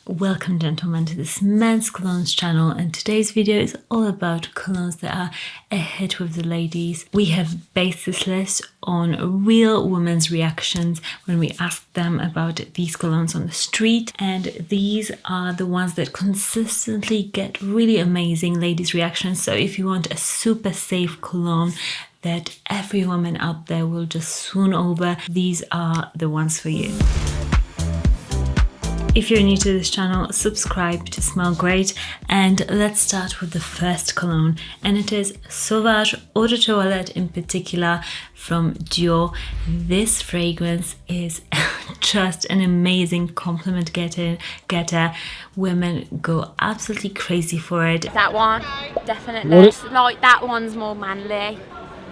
Welcome gentlemen to this men's colognes channel, and today's video is all about colognes that are a hit with the ladies. We have based this list on real women's reactions when we asked them about these colognes on the street, and these are the ones that consistently get really amazing ladies reactions. So if you want a super safe cologne that every woman out there will just swoon over, these are the ones for you. If you're new to this channel, subscribe to smell great, and let's start with the first cologne, and it is Sauvage Eau de Toilette in particular from Dior. This fragrance is just an amazing compliment getter. Women go absolutely crazy for it. That one, definitely. Like that one's more manly.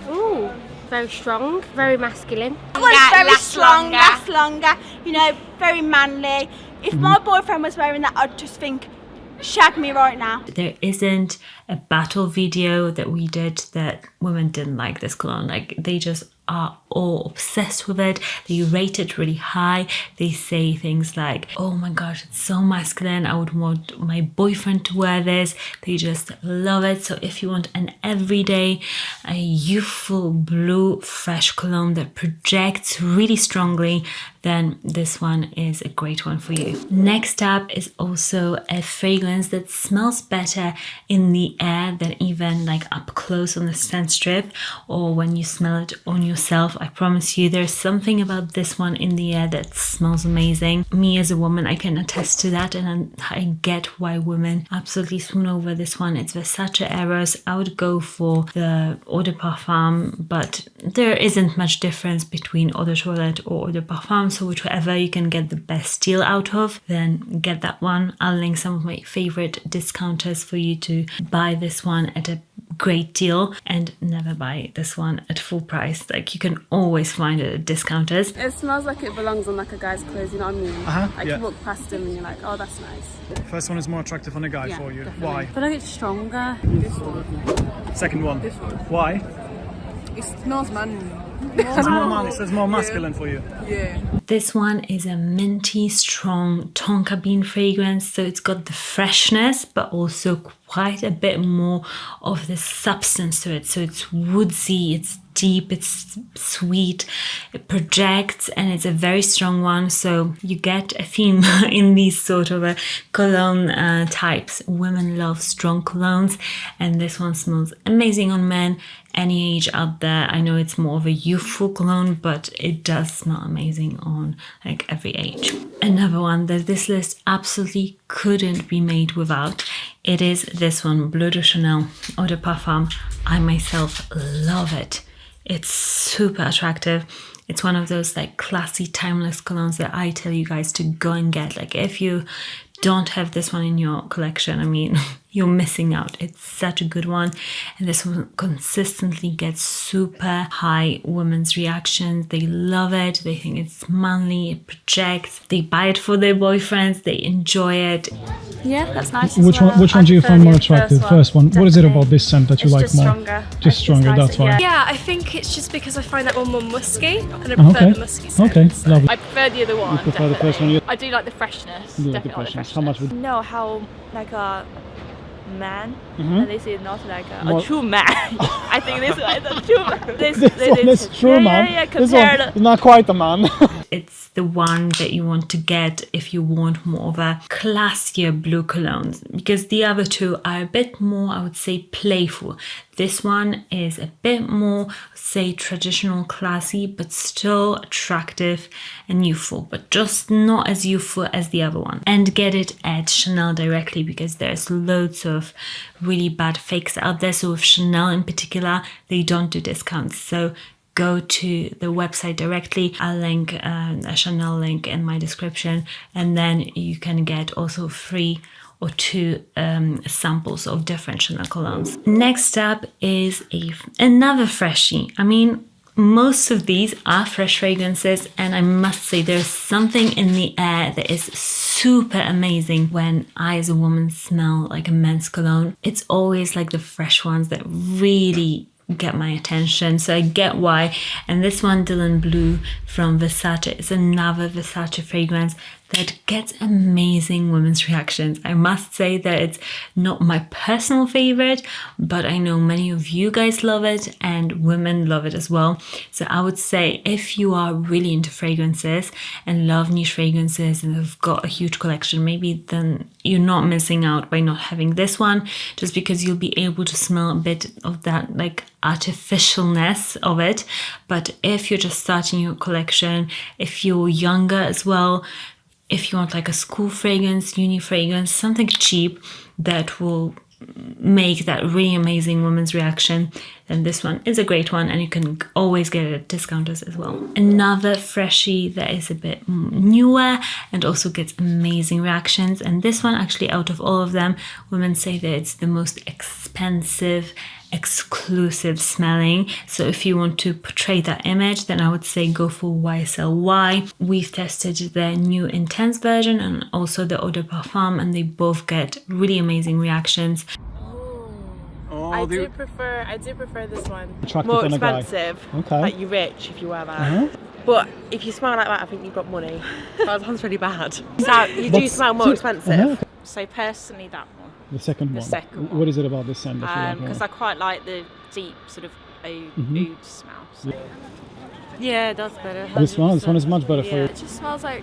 Ooh, very strong, very masculine. That one's very strong, lasts longer, you know, very manly. If my boyfriend was wearing that, I'd just think, shag me right now. There isn't a battle video that we did that women didn't like this cologne. Like, they just are all obsessed with it. They rate it really high. They say things like, oh my gosh, it's so masculine, I would want my boyfriend to wear this. They just love it. So if you want an everyday, a youthful blue fresh cologne that projects really strongly, then this one is a great one for you. Next up is also a fragrance that smells better in the air than even like up close on the scent strip or when you smell it on yourself. I promise you, there's something about this one in the air that smells amazing. Me as a woman, I can attest to that, and I get why women absolutely swoon over this one. It's Versace Eros. I would go for the Eau de Parfum, but there isn't much difference between Eau de Toilette or Eau de Parfum, so whichever you can get the best deal out of, then get that one. I'll link some of my favorite discounters for you to buy this one at a great deal, and never buy this one at full price. Like, you can always find it at discounters. It smells like it belongs on like a guy's clothes, you know what I mean? Like, yeah. you walk past him and you're like, oh, that's nice. First one is more attractive on a guy for you. Definitely. Why? I feel like it's stronger. This one. Second one. This one. Why? It smells manly. It says more masculine for you. Yeah. This one is a minty, strong tonka bean fragrance, so it's got the freshness but also quite a bit more of the substance to it. So it's woodsy, it's deep, it's sweet, it projects, and it's a very strong one. So you get a theme in these sort of cologne types. Women love strong colognes, and this one smells amazing on men any age out there. I know it's more of a youthful cologne, but it does smell amazing on like every age. Another one that this list absolutely couldn't be made without, it is this one, Bleu de Chanel Eau de Parfum. I myself love it. It's super attractive. It's one of those like classy, timeless colognes that I tell you guys to go and get. Like, if you don't have this one in your collection, I mean, you're missing out. It's such a good one, and this one consistently gets super high women's reactions. They love it. They think it's manly, it projects. They buy it for their boyfriends. They enjoy it. Yeah, that's nice. Which one do you find more attractive? The first one. What is it about this scent that you like more? Stronger. Just stronger. That's why. Yeah, I think it's just because I find that one more musky, and I prefer the musky scent. Okay, lovely. I prefer the other one. You prefer the first one? I do like the freshness. You like Definitely the freshness. How much would? Know how like a man, Mm-hmm. and this is not like More- a true man. I think this one is a true man. This one is true, man. Yeah, This compared. one is not quite a man. It's the one that you want to get if you want more of a classier blue colognes, because the other two are a bit more, I would say, playful. This one is a bit more, say, traditional, classy, but still attractive and youthful, but just not as youthful as the other one. And get it at Chanel directly, because there's loads of really bad fakes out there. So with Chanel in particular, they don't do discounts. So go to the website directly. I'll link a Chanel link in my description, and then you can get also free or two samples of different Chanel colognes. Next up is another freshie. I mean, most of these are fresh fragrances, and I must say there's something in the air that is super amazing when I as a woman smell like a men's cologne. It's always like the fresh ones that really get my attention, so I get why. And this one, Dylan Blue from Versace, is another Versace fragrance that gets amazing women's reactions. I must say that it's not my personal favorite, but I know many of you guys love it and women love it as well. So I would say if you are really into fragrances and love niche fragrances and have got a huge collection, maybe then you're not missing out by not having this one, just because you'll be able to smell a bit of that like artificialness of it. But if you're just starting your collection, if you're younger as well, if you want like a school fragrance, uni fragrance, something cheap that will make that really amazing women's reaction, then this one is a great one, and you can always get it at discounters as well. Another freshie that is a bit newer and also gets amazing reactions, and this one actually, out of all of them, women say that it's the most expensive, exclusive smelling. So if you want to portray that image, then I would say go for YSL Y. We've tested the new Intense version and also the Eau de Parfum, and they both get really amazing reactions. I do prefer this one. Attractive More on a guy. expensive, Okay. like you're rich if you wear that. But if you smell like that, I think you've got money. That sounds really bad. So you do smell more expensive. So personally, that one. The second one. second one. What is it about this scent that you like more? Because I quite like the deep sort of oud smell. So. Yeah, that's better. This one is much better for you. It just smells like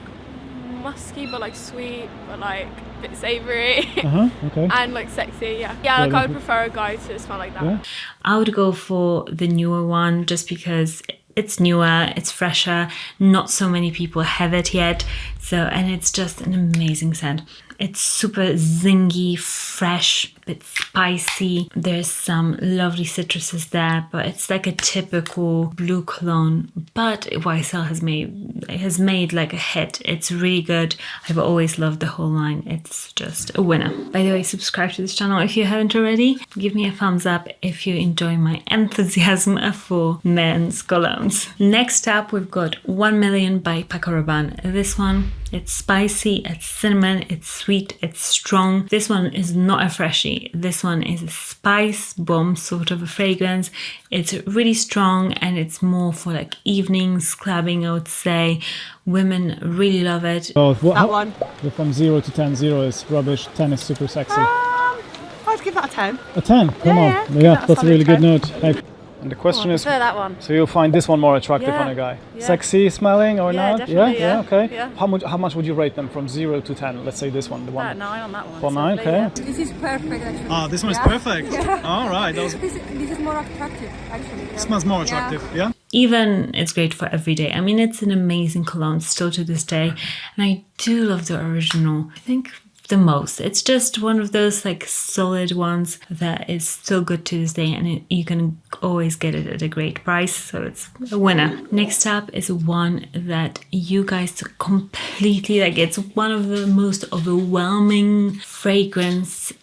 musky, but like sweet, but like a bit savoury. Okay. And like sexy, yeah. Yeah, like I would prefer a guy to smell like that. Yeah. I would go for the newer one just because it's newer, it's fresher, not so many people have it yet. So, and it's just an amazing scent. It's super zingy, fresh, a bit spicy. There's some lovely citruses there, but it's like a typical blue cologne. But YSL has made like a hit. It's really good. I've always loved the whole line. It's just a winner. By the way, subscribe to this channel if you haven't already. Give me a thumbs up if you enjoy my enthusiasm for men's colognes. Next up, we've got 1 Million by Paco Rabanne. This one, it's spicy, it's cinnamon, it's sweet, it's strong. This one is not a freshie. This one is a spice bomb sort of a fragrance. It's really strong and it's more for like evenings, clubbing, I would say. Women really love it. Oh, That one. From 0 to 10, 0 is rubbish, 10 is super sexy. I'd give that a 10. A 10? Come on. Yeah, that's a really good note. Hey. And the question is, that one. so you'll find this one more attractive Yeah, on a guy? yeah. Sexy smelling or Yeah, not? definitely, Yeah, okay. yeah. How much would you rate them from 0 to 10? Let's say this one, the one. About 9 on that one. For 9, okay. This is perfect actually. Ah, this one is perfect. All right. This is more attractive actually. Smells more attractive, yeah? Even it's great for every day. I mean, it's an amazing cologne still to this day. And I do love the original. I think the most. It's just one of those like solid ones that is still good to this day, and you can always get it at a great price, so it's a winner. Next up is one that you guys completely like. It's one of the most overwhelming fragrances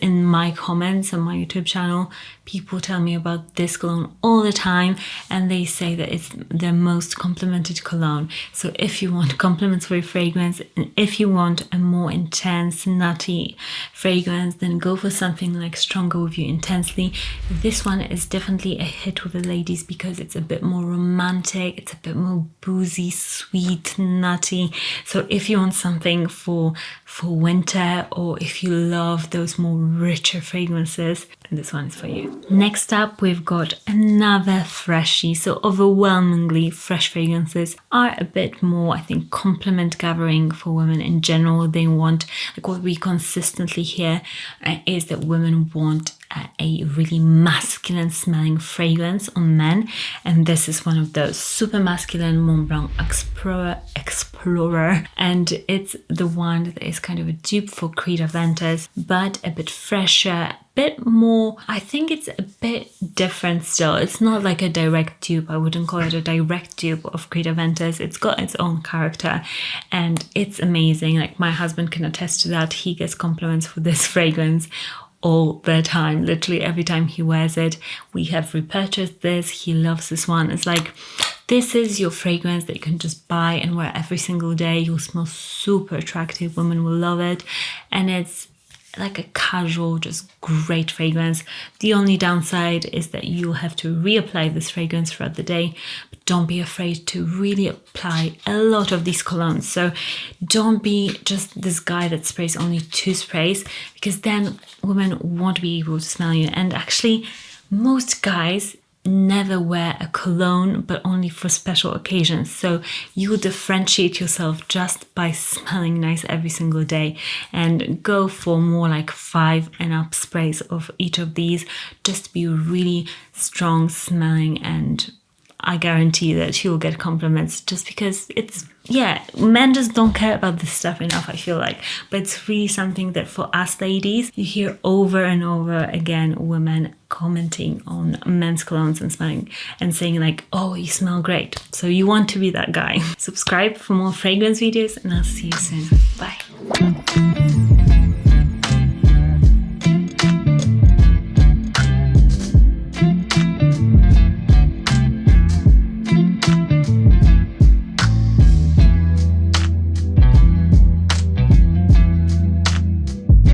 in my comments on my YouTube channel. People tell me about this cologne all the time, and they say that it's their most complimented cologne. So if you want compliments for your fragrance, and if you want a more intense, nutty fragrance, then go for something like Stronger With You Intensely. This one is definitely a hit with the ladies because it's a bit more romantic, it's a bit more boozy, sweet, nutty. So if you want something for winter, or if you love those more richer fragrances, this one is for you. Next up, we've got another freshie. So overwhelmingly fresh fragrances are a bit more, I think, compliment gathering for women in general. They want, like what we consistently hear is that women want a really masculine smelling fragrance on men, and this is one of those. Super masculine Mont Blanc Explorer, and it's the one that is kind of a dupe for Creed Aventus, but a bit fresher, bit more, I think it's a bit different still. It's not like a direct dupe. I wouldn't call it a direct dupe of Creed Aventus. It's got its own character and it's amazing. Like my husband can attest to that. He gets compliments for this fragrance all the time. Literally every time he wears it. We have repurchased this. He loves this one. It's like, this is your fragrance that you can just buy and wear every single day. You'll smell super attractive. Women will love it. And it's like a casual, just great fragrance. The only downside is that you'll have to reapply this fragrance throughout the day. But don't be afraid to really apply a lot of these colognes. So don't be just this guy that sprays only 2 sprays, because then women won't be able to smell you. And actually, most guys never wear a cologne, but only for special occasions. So you differentiate yourself just by smelling nice every single day, and go for more like 5 and up sprays of each of these, just to be really strong smelling. And I guarantee that you'll get compliments, just because it's, yeah, men just don't care about this stuff enough, I feel like. But it's really something that for us ladies, you hear over and over again, women commenting on men's colognes and smelling and saying like, oh, you smell great. So you want to be that guy. Subscribe for more fragrance videos, and I'll see you soon. Bye.